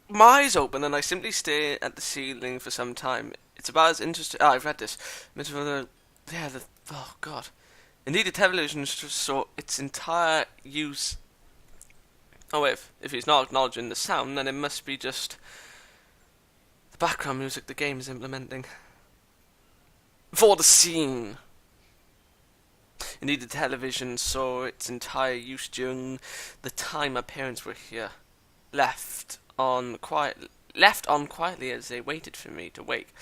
My eyes open and I simply stare at the ceiling for some time. It's about as interesting. I've read this. Yeah, oh god. Indeed, the television saw its entire use. Oh, wait, if he's not acknowledging the sound, then it must be just the background music the game is implementing. For the scene. Indeed, the television saw its entire use during the time my parents were here, left on quietly as they waited for me to wake.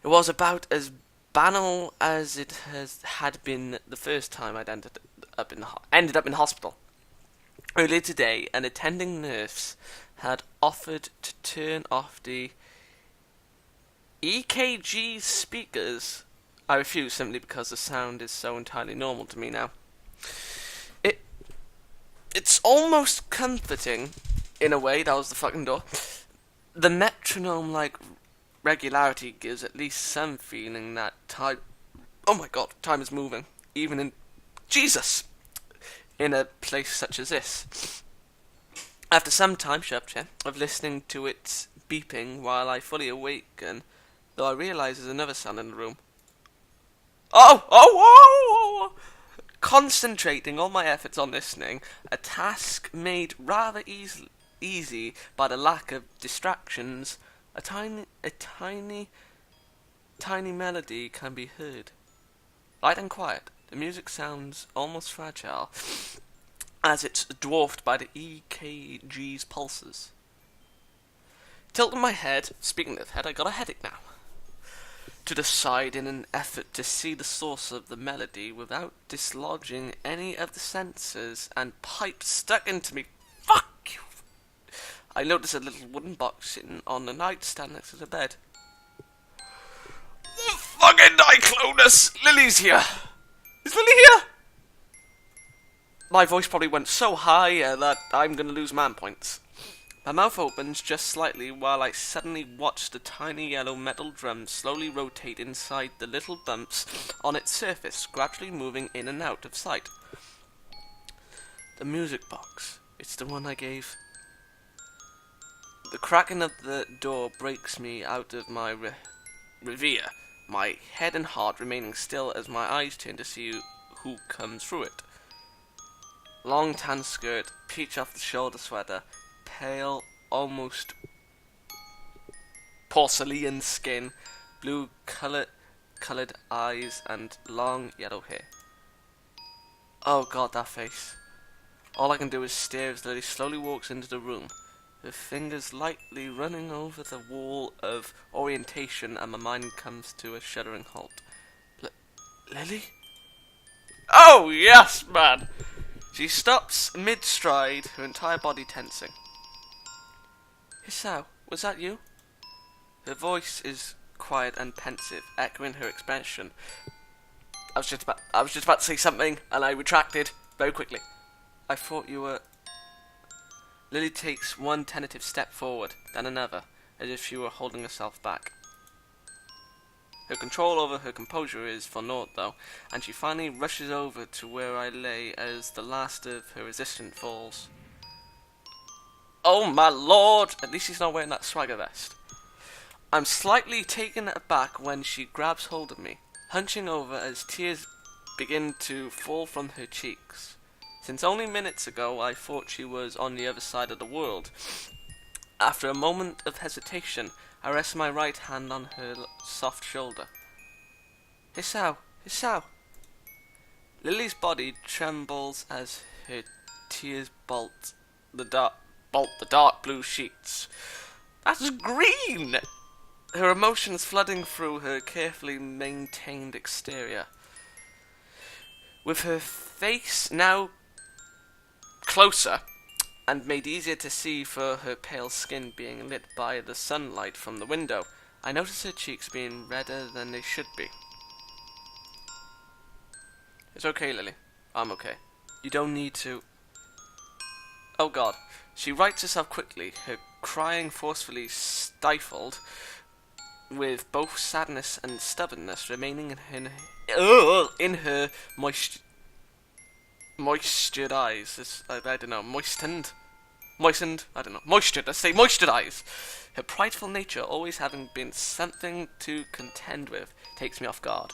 It was about as banal as it had been the first time I'd ended up in hospital. Earlier today, an attending nurse had offered to turn off the EKG speakers. I refused simply because the sound is so entirely normal to me now. It it's almost comforting in a way. That was the fucking door. The metronome like regularity gives at least some feeling that time. Oh my god, time is moving, even in Jesus, in a place such as this. After some time, of listening to its beeping while I fully awaken, though I realise there's another sound in the room. Oh! Concentrating all my efforts on listening, a task made rather easy by the lack of distractions, a tiny melody can be heard. Light and quiet, the music sounds almost fragile, as it's dwarfed by the EKG's pulses. Tilting my head, speaking of head, I got a headache now, to the side in an effort to see the source of the melody without dislodging any of the sensors and pipes stuck into me. Fuck you! I noticed a little wooden box sitting on the nightstand next to the bed. Fucking Diclonus! Lily's here! Is Lily here? My voice probably went so high that I'm gonna lose man points. My mouth opens just slightly while I suddenly watch the tiny yellow metal drum slowly rotate inside the little bumps on its surface, gradually moving in and out of sight. The music box. It's the one I gave. The cracking of the door breaks me out of my reverie, my head and heart remaining still as my eyes turn to see who comes through it. Long tan skirt, peach off the shoulder sweater, pale, almost porcelain skin, blue coloured eyes, and long yellow hair. Oh god, that face. All I can do is stare as Lily slowly walks into the room, her fingers lightly running over the wall of orientation, and my mind comes to a shuddering halt. Lily? Oh yes, man! She stops mid-stride, her entire body tensing. Hisao, was that you? Her voice is quiet and pensive, echoing her expression. I was just about to say something, and I retracted very quickly. I thought you were... Lily takes one tentative step forward, then another, as if she were holding herself back. Her control over her composure is for naught, though, and she finally rushes over to where I lay as the last of her resistance falls. Oh my lord! At least she's not wearing that swagger vest. I'm slightly taken aback when she grabs hold of me, hunching over as tears begin to fall from her cheeks. Since only minutes ago I thought she was on the other side of the world. After a moment of hesitation, I rest my right hand on her soft shoulder. Hisao! Lily's body trembles as her tears bolt the dark blue sheets. That's green! Her emotions flooding through her carefully maintained exterior. With her face now closer and made easier to see for her pale skin being lit by the sunlight from the window, I notice her cheeks being redder than they should be. It's okay, Lily. I'm okay. You don't need to... Oh god. She rights herself quickly, her crying forcefully stifled, with both sadness and stubbornness remaining in her moistured eyes. I don't know, moistened? Moistened, I don't know, moistured, let's say moistured eyes. Her prideful nature, always having been something to contend with, takes me off guard.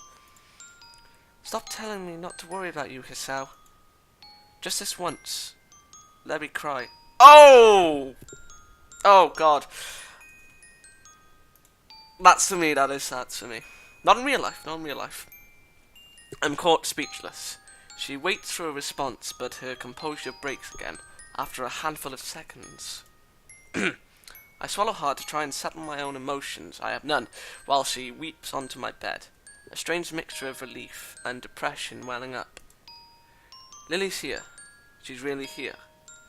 Stop telling me not to worry about you, Hisao. Just this once. Let me cry. Oh! Oh, God. That's for me, that is sad for me. Not in real life, not in real life. I'm caught speechless. She waits for a response, but her composure breaks again, after a handful of seconds. I swallow hard to try and settle my own emotions, I have none, while she weeps onto my bed, a strange mixture of relief and depression welling up. Lily's here. She's really here.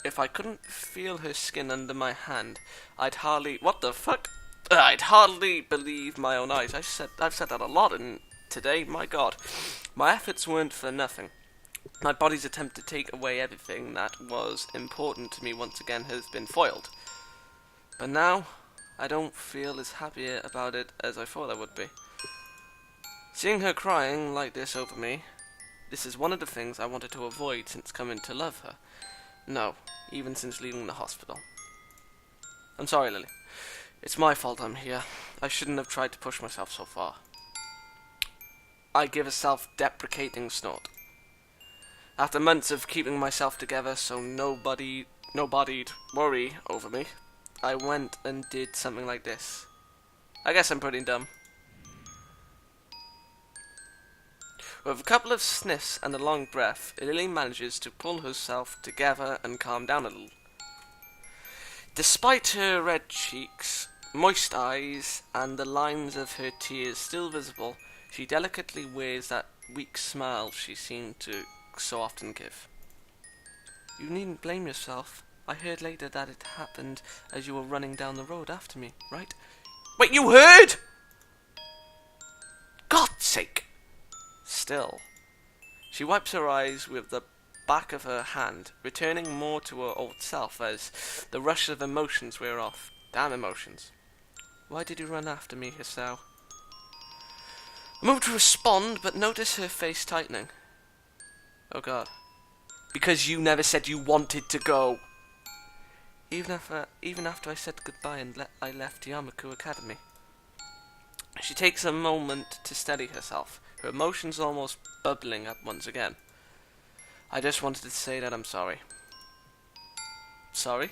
If I couldn't feel her skin under my hand, I'd hardly... What the fuck? I'd hardly believe my own eyes. I've said that a lot in today, my God. My efforts weren't for nothing. My body's attempt to take away everything that was important to me once again has been foiled. But now, I don't feel as happy about it as I thought I would be. Seeing her crying like this over me, this is one of the things I wanted to avoid since coming to love her. No, even since leaving the hospital. I'm sorry, Lily. It's my fault I'm here. I shouldn't have tried to push myself so far. I give a self-deprecating snort. After months of keeping myself together so nobody'd worry over me, I went and did something like this. I guess I'm pretty dumb. With a couple of sniffs and a long breath, Lily manages to pull herself together and calm down a little. Despite her red cheeks, moist eyes, and the lines of her tears still visible, she delicately wears that weak smile she seemed to so often give. You needn't blame yourself. I heard later that it happened as you were running down the road after me, right? Wait, you heard?! God's sake! Still. She wipes her eyes with the back of her hand, returning more to her old self as the rush of emotions wear off. Damn emotions. Why did you run after me, Hisao? I moved to respond, but notice her face tightening. Oh God. Because you never said you wanted to go. Even after I said goodbye and I left Yamaku Academy. She takes a moment to steady herself, her emotions almost bubbling up once again. I just wanted to say that I'm sorry. Sorry?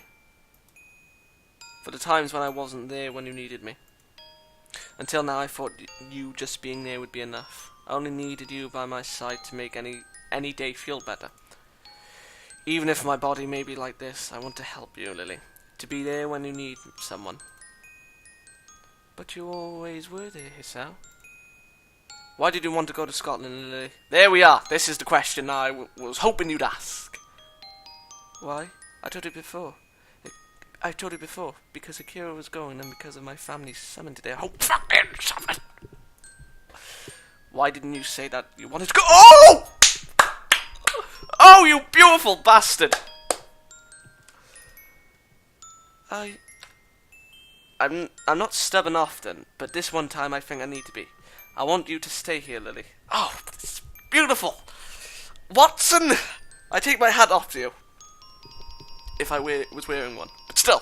For the times when I wasn't there when you needed me. Until now I thought you just being there would be enough. I only needed you by my side to make any day feel better. Even if my body may be like this, I want to help you, Lily. To be there when you need someone. But you always were there, Hisao. Why did you want to go to Scotland, Lily? There we are. This is the question I was hoping you'd ask. Why? I told you before. Because Akira was going and because of my family's summon today. Oh, fucking summon! Why didn't you say that you wanted to go? Oh! Oh, you beautiful bastard! I'm not stubborn often, but this one time I think I need to be. I want you to stay here, Lily. Oh, it's beautiful! Watson! I take my hat off to you. If I was wearing one. But still,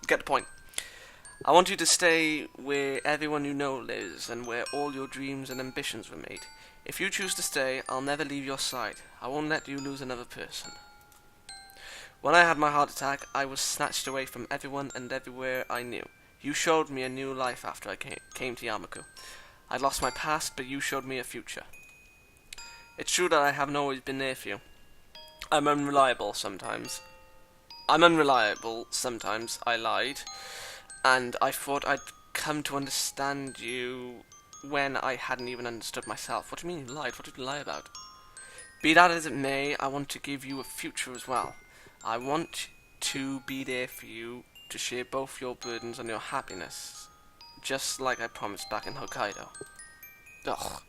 you get the point. I want you to stay where everyone you know lives and where all your dreams and ambitions were made. If you choose to stay, I'll never leave your side. I won't let you lose another person. When I had my heart attack, I was snatched away from everyone and everywhere I knew. You showed me a new life after I came to Yamaku. I lost my past, but you showed me a future. It's true that I haven't always been there for you. I'm unreliable sometimes, I lied, and I thought I'd come to understand you when I hadn't even understood myself. What do you mean you lied? What did you lie about? Be that as it may, I want to give you a future as well. I want to be there for you, to share both your burdens and your happiness, just like I promised back in Hokkaido. Ugh.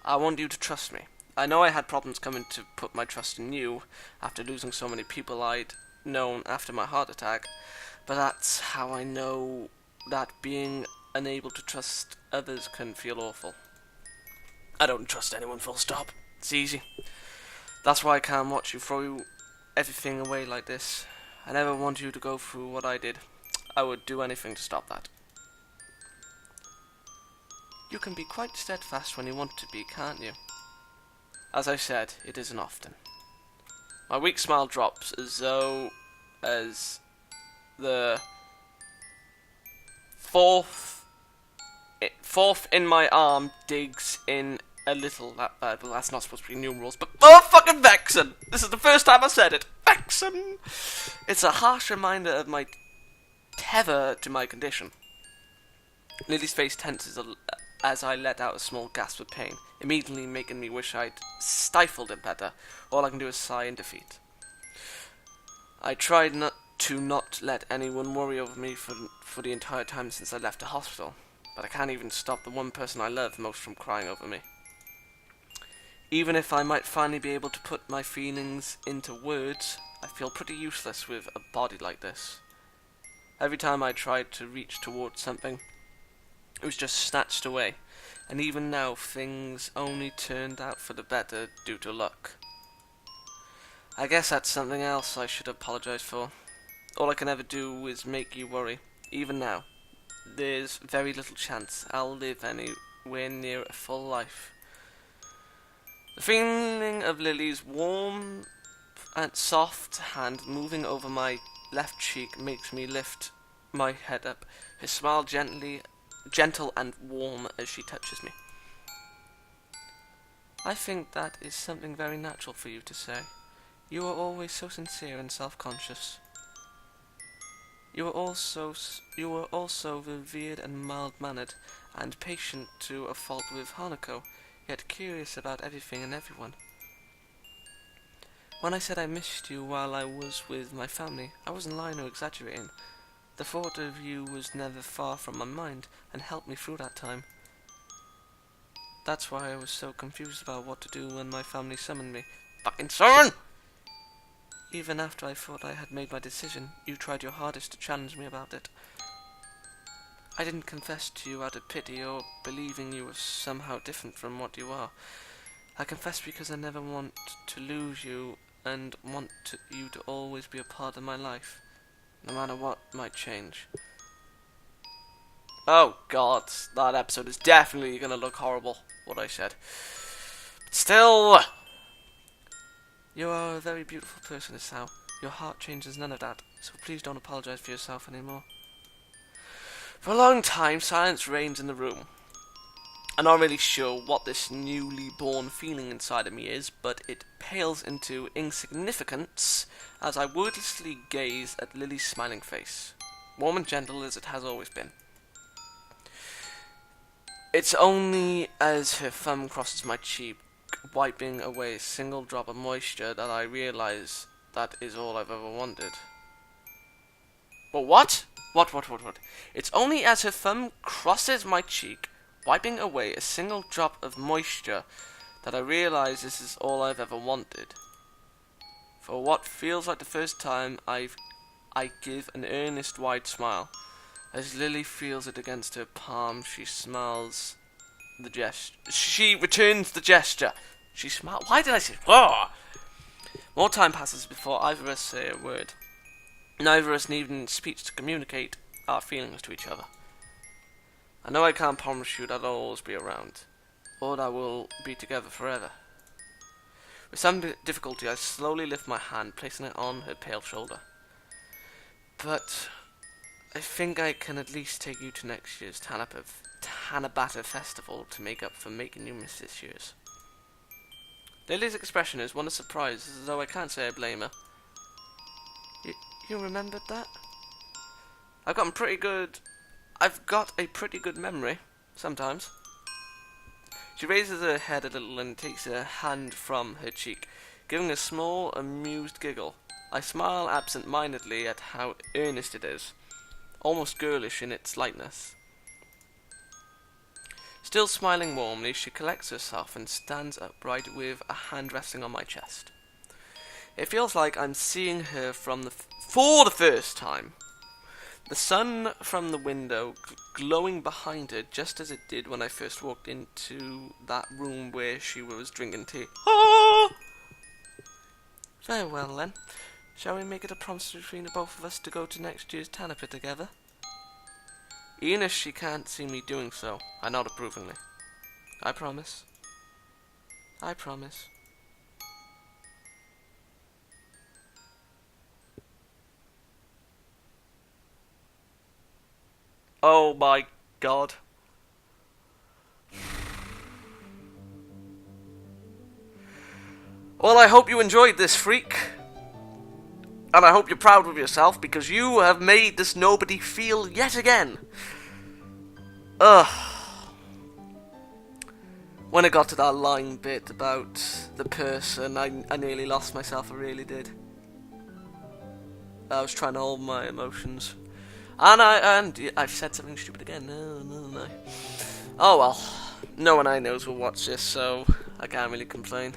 I want you to trust me. I know I had problems coming to put my trust in you after losing so many people I'd known after my heart attack, but that's how I know that being unable to trust others can feel awful. I don't trust anyone, full stop. It's easy. That's why I can't watch you throw everything away like this. I never want you to go through what I did. I would do anything to stop that. You can be quite steadfast when you want to be, can't you? As I said, it isn't often. My weak smile drops as the fourth in my arm digs in a little. Well, that's not supposed to be numerals, but fucking Vexen! This is the first time I said it. Vexen! It's a harsh reminder of my tether to my condition. Lilly's face tenses as I let out a small gasp of pain, immediately making me wish I'd stifled it better. All I can do is sigh in defeat. I tried not let anyone worry over me for the entire time since I left the hospital, but I can't even stop the one person I love most from crying over me. Even if I might finally be able to put my feelings into words, I feel pretty useless with a body like this. Every time I tried to reach towards something, it was just snatched away, and even now things only turned out for the better due to luck. I guess that's something else I should apologize for. All I can ever do is make you worry. Even now, there's very little chance I'll live anywhere near a full life. The feeling of Lily's warm and soft hand moving over my left cheek makes me lift my head up, her smile gentle and warm as she touches me. I think that is something very natural for you to say. You are always so sincere and self-conscious. You are also revered and mild-mannered, and patient to a fault with Hanako, yet curious about everything and everyone. When I said I missed you while I was with my family, I wasn't lying or exaggerating. The thought of you was never far from my mind, and helped me through that time. That's why I was so confused about what to do when my family summoned me. Fucking son! Even after I thought I had made my decision, you tried your hardest to challenge me about it. I didn't confess to you out of pity or believing you were somehow different from what you are. I confessed because I never want to lose you and want you to always be a part of my life, no matter what might change. Oh god, that episode is definitely gonna look horrible, what I said. But still, you are a very beautiful person, Hisao. Your heart changes none of that, so please don't apologize for yourself anymore. For a long time, silence reigns in the room. I'm not really sure what this newly born feeling inside of me is, but it pales into insignificance as I wordlessly gaze at Lily's smiling face, warm and gentle as it has always been. It's only as her thumb crosses my cheek, wiping away a single drop of moisture, that I realize that is all I've ever wanted. But what? What? It's only as her thumb crosses my cheek, wiping away a single drop of moisture, that I realize this is all I've ever wanted. For what feels like the first time, I give an earnest wide smile. As Lily feels it against her palm, she smiles the gesture. She returns the gesture. She smiles. Why did I say whoa? More time passes before either of us say a word. Neither of us needing speech to communicate our feelings to each other. I know I can't promise you that I'll always be around, or that we'll be together forever. With some difficulty, I slowly lift my hand, placing it on her pale shoulder. But I think I can at least take you to next year's Tanabata festival to make up for making you miss this year's. Lily's expression is one of surprise, as though I can't say I blame her. You remembered that? I've got a pretty good memory, sometimes. She raises her head a little and takes her hand from her cheek, giving a small, amused giggle. I smile absent-mindedly at how earnest it is, almost girlish in its lightness. Still smiling warmly, she collects herself and stands upright with a hand resting on my chest. It feels like I'm seeing her for the first time. The sun from the window glowing behind her, just as it did when I first walked into that room where she was drinking tea. Ah! Very well then. Shall we make it a promise between the both of us to go to next year's Tanapa together? Even if she can't see me doing so, I nod approvingly. I promise. I promise. Oh my god. Well, I hope you enjoyed this, FrEaK. And I hope you're proud of yourself, because you have made this nobody feel yet again. Ugh. When I got to that line bit about the person, I nearly lost myself, I really did. I was trying to hold my emotions. And I've said something stupid again. No. Oh well. No one I knows will watch this, so I can't really complain.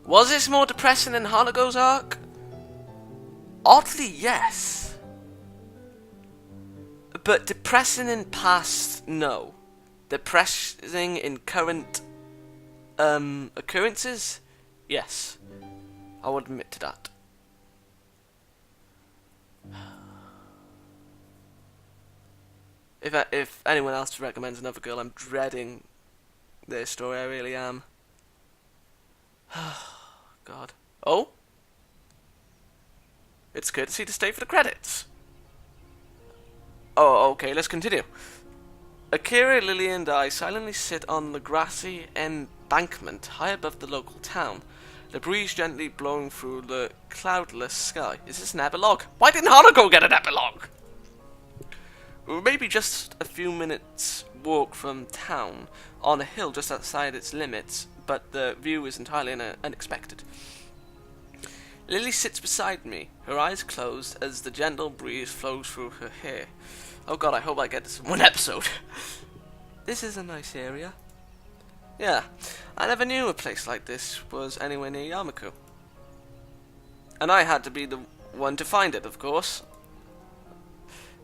Was this more depressing than Hanago's arc? Oddly, yes. But depressing in past, no. Depressing in current occurrences, yes. I would admit to that. If anyone else recommends another girl, I'm dreading their story. I really am. God. Oh? It's courtesy to stay for the credits. Oh, okay, let's continue. Akira, Lilly, and I silently sit on the grassy embankment high above the local town, the breeze gently blowing through the cloudless sky. Is this an epilogue? Why didn't Haruko get an epilogue? We were maybe just a few minutes' walk from town, on a hill just outside its limits, but the view is entirely unexpected. Lilly sits beside me, her eyes closed as the gentle breeze flows through her hair. Oh god, I hope I get this in one episode. This is a nice area. Yeah, I never knew a place like this was anywhere near Yamaku. And I had to be the one to find it, of course.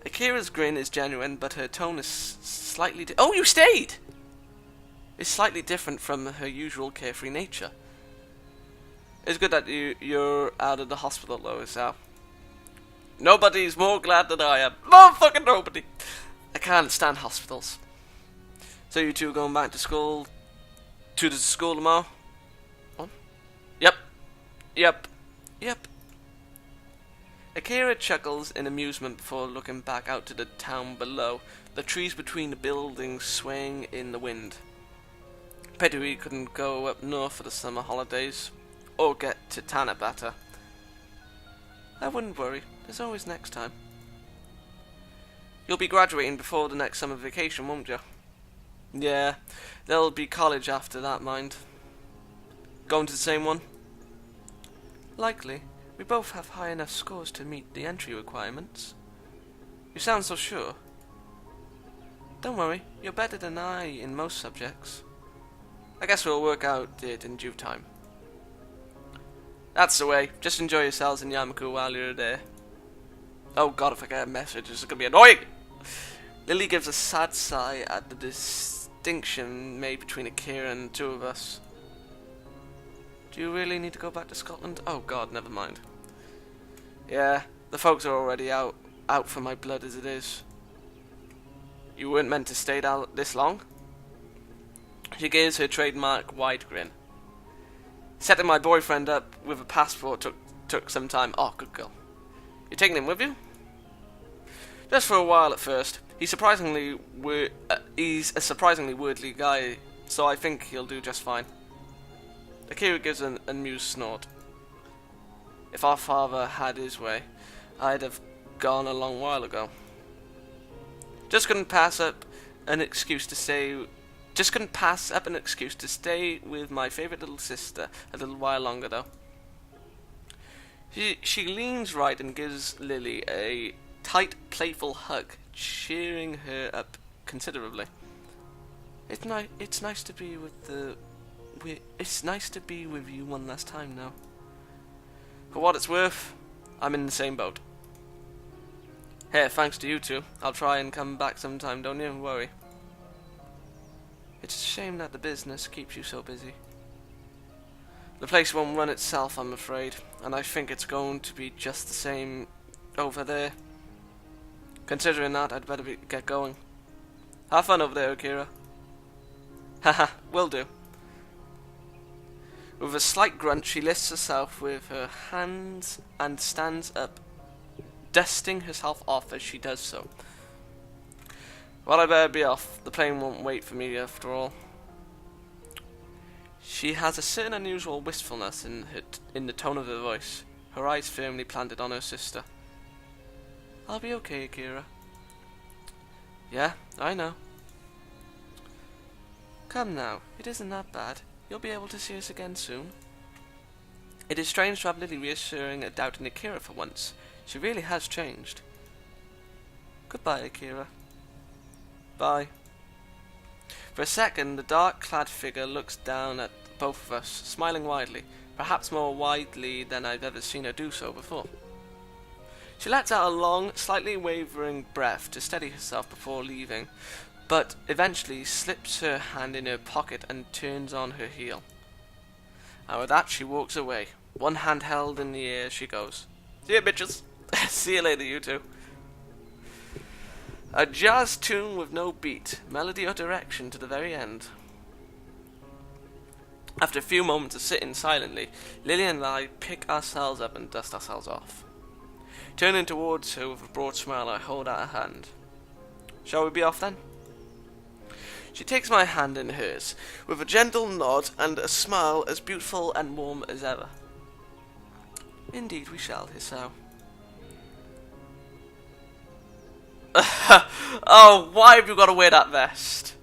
Akira's grin is genuine, but her tone is slightly... Oh, you stayed! It's slightly different from her usual carefree nature. It's good that you're out of the hospital, though, Hisao. Nobody's more glad than I am. Motherfucking nobody! I can't stand hospitals. So you two are going back to school... to the school tomorrow? What? Yep. Akira chuckles in amusement before looking back out to the town below, the trees between the buildings swaying in the wind. Pity we couldn't go up north for the summer holidays, or get to Tanabata. I wouldn't worry, there's always next time. You'll be graduating before the next summer vacation, won't you? Yeah, there'll be college after that, mind. Going to the same one? Likely. We both have high enough scores to meet the entry requirements. You sound so sure. Don't worry, you're better than I in most subjects. I guess we'll work out it in due time. That's the way. Just enjoy yourselves in Yamaku while you're there. Oh god, if I get a message, this is gonna be annoying! Lilly gives a sad sigh at the distinction made between Akira and the two of us. Do you really need to go back to Scotland? Oh god, never mind. Yeah, the folks are already out for my blood as it is. You weren't meant to stay down this long? She gives her trademark wide grin. Setting my boyfriend up with a passport took some time. Oh, good girl. You taking him with you? Just for a while at first. He's a surprisingly wordly guy, so I think he'll do just fine. Akira gives an amused snort. If our father had his way, I'd have gone a long while ago. Just couldn't pass up an excuse to stay with my favourite little sister a little while longer, though. She leans right and gives Lilly a tight, playful hug, cheering her up considerably. It's nice to be with you one last time now. For what it's worth, I'm in the same boat. Hey, thanks to you two. I'll try and come back sometime, don't you worry. It's a shame that the business keeps you so busy. The place won't run itself, I'm afraid, and I think it's going to be just the same over there. Considering that, I'd better get going. Have fun over there, Akira. Haha, will do. With a slight grunt, she lifts herself with her hands and stands up, dusting herself off as she does so. Well, I better be off. The plane won't wait for me after all. She has a certain unusual wistfulness in the tone of her voice, her eyes firmly planted on her sister. I'll be okay, Akira. Yeah, I know. Come now, it isn't that bad. You'll be able to see us again soon. It is strange to have Lilly reassuring a doubting Akira for once. She really has changed. Goodbye, Akira. Bye. For a second, the dark-clad figure looks down at both of us, smiling widely, perhaps more widely than I've ever seen her do so before. She lets out a long, slightly wavering breath to steady herself before leaving, but eventually slips her hand in her pocket and turns on her heel. And with that, she walks away, one hand held in the air as she goes. See ya, bitches. See you later, you two. A jazz tune with no beat, melody or direction to the very end. After a few moments of sitting silently, Lilly and I pick ourselves up and dust ourselves off. Turning towards her with a broad smile, I hold out her hand. Shall we be off then? She takes my hand in hers, with a gentle nod and a smile as beautiful and warm as ever. Indeed we shall, Hisao. Oh, why have you got to wear that vest?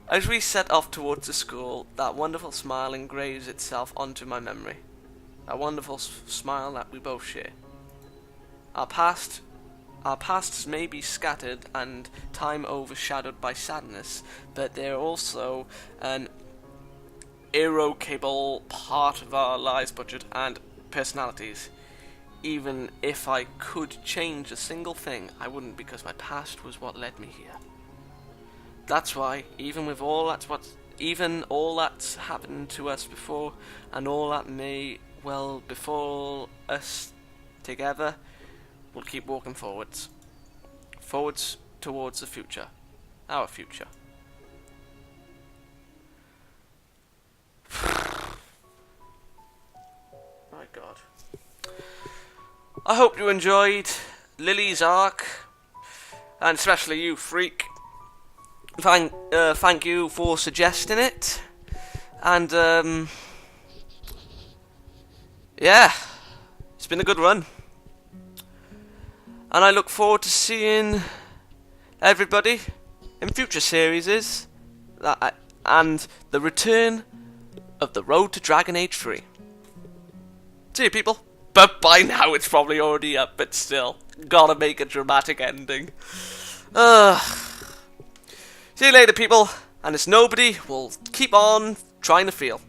As we set off towards the school, that wonderful smile engraves itself onto my memory. A wonderful smile that we both share. Our pasts may be scattered and time overshadowed by sadness, but they're also an irrevocable part of our lives, budget, and personalities. Even if I could change a single thing, I wouldn't, because my past was what led me here. That's why, even all that's happened to us before, and all that may well befall us together, we'll keep walking forwards. Forwards towards the future. Our future. My God. I hope you enjoyed Lilly's arc, and especially you, FrEaK. Thank you for suggesting it, and yeah, it's been a good run, and I look forward to seeing everybody in future series, and the return of the Road to Dragon Age 3. See you, people. But by now it's probably already up, but still, gotta make a dramatic ending. See you later, people, and it's nobody will keep on trying to feel.